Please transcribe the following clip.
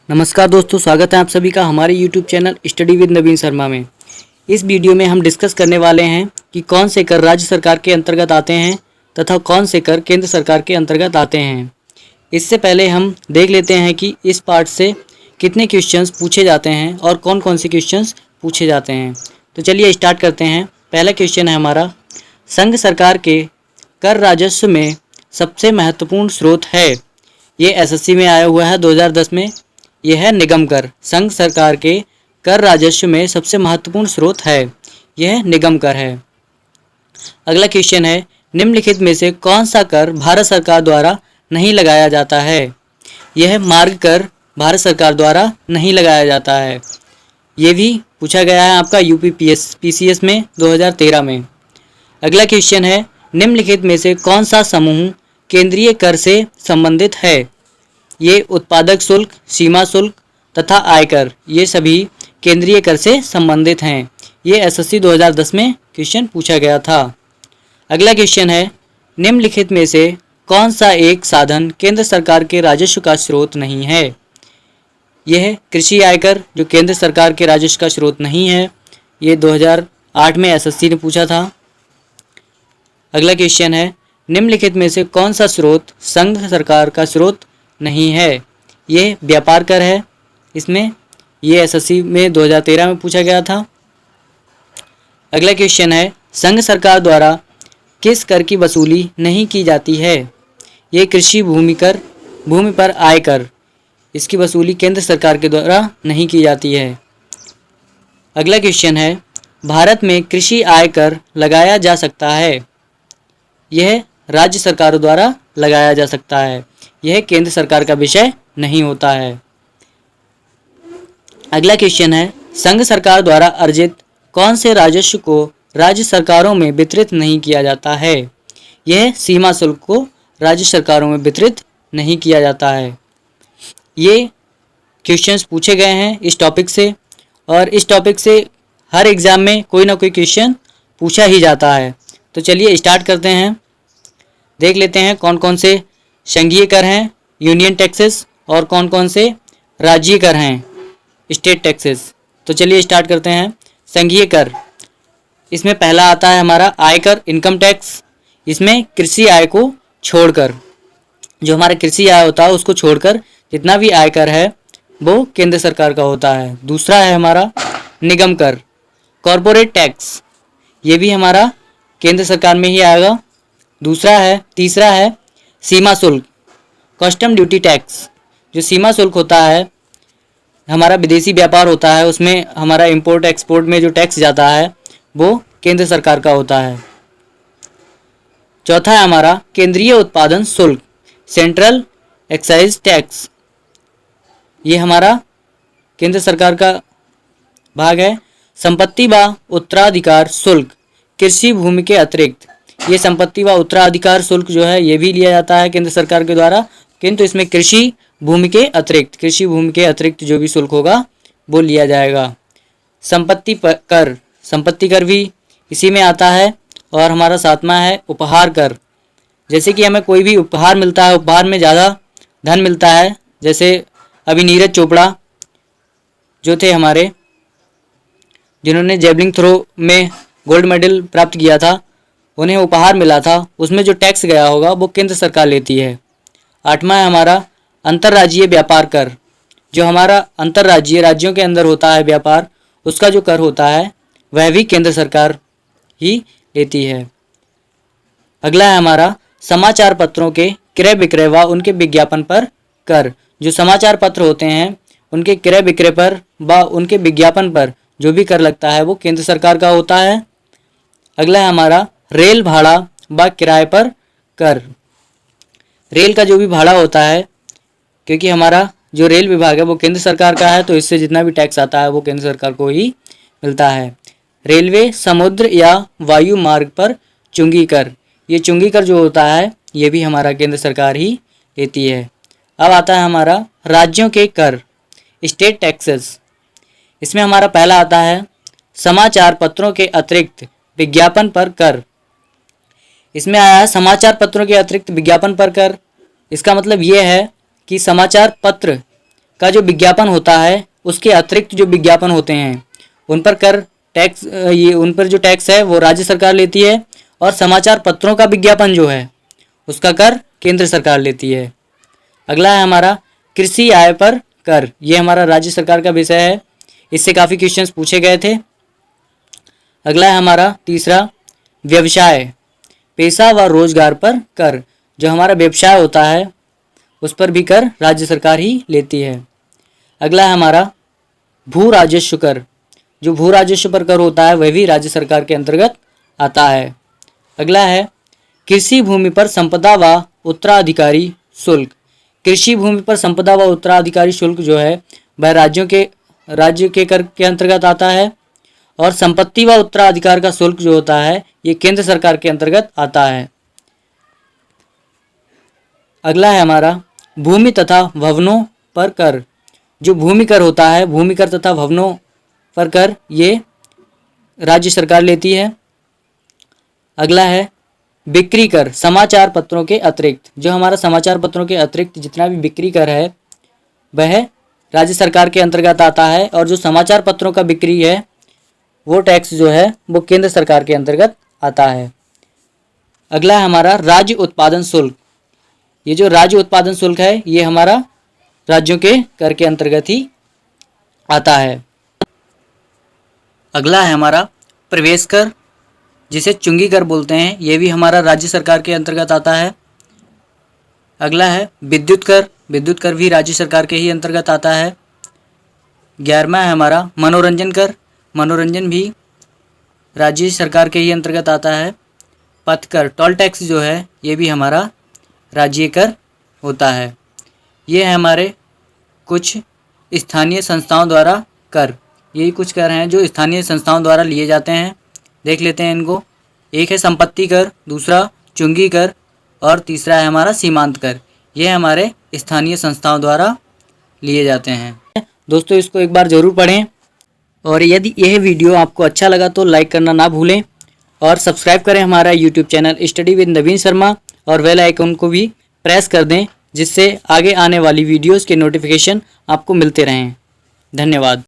नमस्कार दोस्तों, स्वागत है आप सभी का हमारे YouTube चैनल स्टडी विद नवीन शर्मा में। इस वीडियो में हम डिस्कस करने वाले हैं कि कौन से कर राज्य सरकार के अंतर्गत आते हैं तथा कौन से कर केंद्र सरकार के अंतर्गत आते हैं। इससे पहले हम देख लेते हैं कि इस पार्ट से कितने क्वेश्चंस पूछे जाते हैं और कौन कौन से क्वेश्चंस पूछे जाते हैं। तो चलिए स्टार्ट करते हैं। पहला क्वेश्चन है हमारा, संघ सरकार के कर राजस्व में सबसे महत्वपूर्ण स्रोत है। ये एसएससी में आया हुआ है 2010 में। यह है निगम कर। संघ सरकार के कर राजस्व में सबसे महत्वपूर्ण स्रोत है, यह निगम कर है। अगला क्वेश्चन है, निम्नलिखित में से कौन सा कर भारत सरकार द्वारा नहीं लगाया जाता है। यह मार्ग कर भारत सरकार द्वारा नहीं लगाया जाता है। ये भी पूछा गया है आपका यूपी पीसीएस में 2013 में। अगला क्वेश्चन है, निम्नलिखित में से कौन सा समूह केंद्रीय कर से संबंधित है। ये उत्पादक शुल्क, सीमा शुल्क तथा आयकर, ये सभी केंद्रीय कर से संबंधित हैं। ये एसएससी 2010 में क्वेश्चन पूछा गया था। अगला क्वेश्चन है, निम्नलिखित में से कौन सा एक साधन केंद्र सरकार के राजस्व का स्रोत नहीं है। यह कृषि आयकर, जो केंद्र सरकार के राजस्व का स्रोत नहीं है। ये 2008 में एसएससी ने पूछा था। अगला क्वेश्चन है, निम्नलिखित में से कौन सा स्रोत संघ सरकार का स्रोत नहीं है। यह व्यापार कर है। इसमें ये एसएससी में 2013 में पूछा गया था। अगला क्वेश्चन है, संघ सरकार द्वारा किस कर की वसूली नहीं की जाती है। ये कृषि भूमि कर, भूमि पर आय कर, इसकी वसूली केंद्र सरकार के द्वारा नहीं की जाती है। अगला क्वेश्चन है, भारत में कृषि आय कर लगाया जा सकता है। यह राज्य सरकारों द्वारा लगाया जा सकता है, यह केंद्र सरकार का विषय नहीं होता है। अगला क्वेश्चन है, संघ सरकार द्वारा अर्जित कौन से राजस्व को राज्य सरकारों में वितरित नहीं किया जाता है। यह सीमा शुल्क को राज्य सरकारों में वितरित नहीं किया जाता है। ये क्वेश्चंस पूछे गए हैं इस टॉपिक से, और इस टॉपिक से हर एग्जाम में कोई ना कोई क्वेश्चन पूछा ही जाता है। तो चलिए स्टार्ट करते हैं। देख लेते हैं कौन कौन से संघीय कर हैं, यूनियन टैक्सेस, और कौन कौन से राज्य कर हैं, स्टेट टैक्सेस। तो चलिए स्टार्ट करते हैं। संघीय कर, इसमें पहला आता है हमारा आयकर, इनकम टैक्स। इसमें कृषि आय को छोड़कर, जो हमारा कृषि आय होता है उसको छोड़कर जितना भी आयकर है वो केंद्र सरकार का होता है। दूसरा है हमारा निगम कर, कॉरपोरेट टैक्स, ये भी हमारा केंद्र सरकार में ही आएगा। तीसरा है सीमा शुल्क, कस्टम ड्यूटी टैक्स। जो सीमा शुल्क होता है, हमारा विदेशी व्यापार होता है, उसमें हमारा इंपोर्ट एक्सपोर्ट में जो टैक्स जाता है वो केंद्र सरकार का होता है। चौथा है हमारा केंद्रीय उत्पादन शुल्क, सेंट्रल एक्साइज टैक्स, ये हमारा केंद्र सरकार का भाग है। संपत्ति व उत्तराधिकार शुल्क, कृषि भूमि के अतिरिक्त, ये संपत्ति व उत्तराधिकार शुल्क जो है ये भी लिया जाता है केंद्र सरकार के द्वारा, किंतु इसमें कृषि भूमि के अतिरिक्त जो भी शुल्क होगा वो लिया जाएगा। संपत्ति कर भी इसी में आता है। और हमारा सातवां है उपहार कर। जैसे कि हमें कोई भी उपहार मिलता है, उपहार में ज़्यादा धन मिलता है। जैसे अभी नीरज चोपड़ा जो थे हमारे, जिन्होंने जेवलिन थ्रो में गोल्ड मेडल प्राप्त किया था, उन्हें उपहार मिला था, उसमें जो टैक्स गया होगा वो केंद्र सरकार लेती है। आठवां है हमारा अंतर्राज्यीय व्यापार कर। जो हमारा अंतर्राज्यीय राज्यों के अंदर होता है व्यापार, उसका जो कर होता है वह भी केंद्र सरकार ही लेती है। अगला है हमारा समाचार पत्रों के क्रय विक्रय व उनके विज्ञापन पर कर। जो समाचार पत्र होते हैं उनके क्रय विक्रय पर व उनके विज्ञापन पर जो भी कर लगता है वो केंद्र सरकार का होता है। अगला है हमारा रेल भाड़ा व किराए पर कर। रेल का जो भी भाड़ा होता है, क्योंकि हमारा जो रेल विभाग है वो केंद्र सरकार का है, तो इससे जितना भी टैक्स आता है वो केंद्र सरकार को ही मिलता है। रेलवे, समुद्र या वायु मार्ग पर चुंगी कर, ये चुंगी कर जो होता है ये भी हमारा केंद्र सरकार ही लेती है। अब आता है हमारा राज्यों के कर, स्टेट टैक्सेस। इसमें हमारा पहला आता है समाचार पत्रों के अतिरिक्त विज्ञापन पर कर। इसमें आया है समाचार पत्रों के अतिरिक्त विज्ञापन पर कर। इसका मतलब ये है कि समाचार पत्र का जो विज्ञापन होता है उसके अतिरिक्त जो विज्ञापन होते हैं उन पर कर टैक्स उन पर जो टैक्स है वो राज्य सरकार लेती है, और समाचार पत्रों का विज्ञापन जो है उसका कर केंद्र सरकार लेती है। अगला है हमारा कृषि आय पर कर। ये हमारा राज्य सरकार का विषय है, इससे काफ़ी क्वेश्चंस पूछे गए थे। अगला है हमारा तीसरा व्यवसाय, पेशा व रोजगार पर कर। जो हमारा व्यवसाय होता है उस पर भी कर राज्य सरकार ही लेती है। अगला है हमारा भू राजस्व कर। जो भू राजस्व पर कर होता है वह भी राज्य सरकार के अंतर्गत आता है। अगला है कृषि भूमि पर संपदा व उत्तराधिकारी शुल्क। कृषि भूमि पर संपदा व उत्तराधिकारी शुल्क जो है वह राज्य के कर के अंतर्गत आता है, और संपत्ति व उत्तराधिकार का शुल्क जो होता है ये केंद्र सरकार के अंतर्गत आता है। अगला है हमारा भूमि तथा भवनों पर कर। जो भूमि कर होता है, भूमि कर तथा भवनों पर कर ये राज्य सरकार लेती है। अगला है बिक्री कर, समाचार पत्रों के अतिरिक्त। जो हमारा समाचार पत्रों के अतिरिक्त जितना भी बिक्री कर है वह राज्य सरकार के अंतर्गत आता है, और जो समाचार पत्रों का बिक्री है वो टैक्स जो है वो केंद्र सरकार के अंतर्गत आता है। अगला है हमारा राज्य उत्पादन शुल्क। ये जो राज्य उत्पादन शुल्क है ये हमारा राज्यों के कर के अंतर्गत ही आता है। अगला है हमारा प्रवेश कर, जिसे चुंगी कर बोलते हैं, ये भी हमारा राज्य सरकार के अंतर्गत आता है। अगला है विद्युत कर। विद्युत कर भी राज्य सरकार के ही अंतर्गत आता है। 11वां है हमारा मनोरंजन कर। मनोरंजन भी राज्य सरकार के ही अंतर्गत आता है। पथ कर, टोल टैक्स जो है ये भी हमारा राज्य कर होता है। ये है हमारे कुछ स्थानीय संस्थाओं द्वारा कर। यही कुछ कर हैं जो स्थानीय संस्थाओं द्वारा लिए जाते हैं। देख लेते हैं इनको। एक है संपत्ति कर, दूसरा चुंगी कर, और तीसरा है हमारा सीमांत कर। ये हमारे स्थानीय संस्थाओं द्वारा लिए जाते हैं। दोस्तों इसको एक बार ज़रूर पढ़ें, और यदि यह वीडियो आपको अच्छा लगा तो लाइक करना ना भूलें, और सब्सक्राइब करें हमारा यूट्यूब चैनल स्टडी विद नवीन शर्मा, और बेल आइकन को भी प्रेस कर दें जिससे आगे आने वाली वीडियोज़ के नोटिफिकेशन आपको मिलते रहें। धन्यवाद।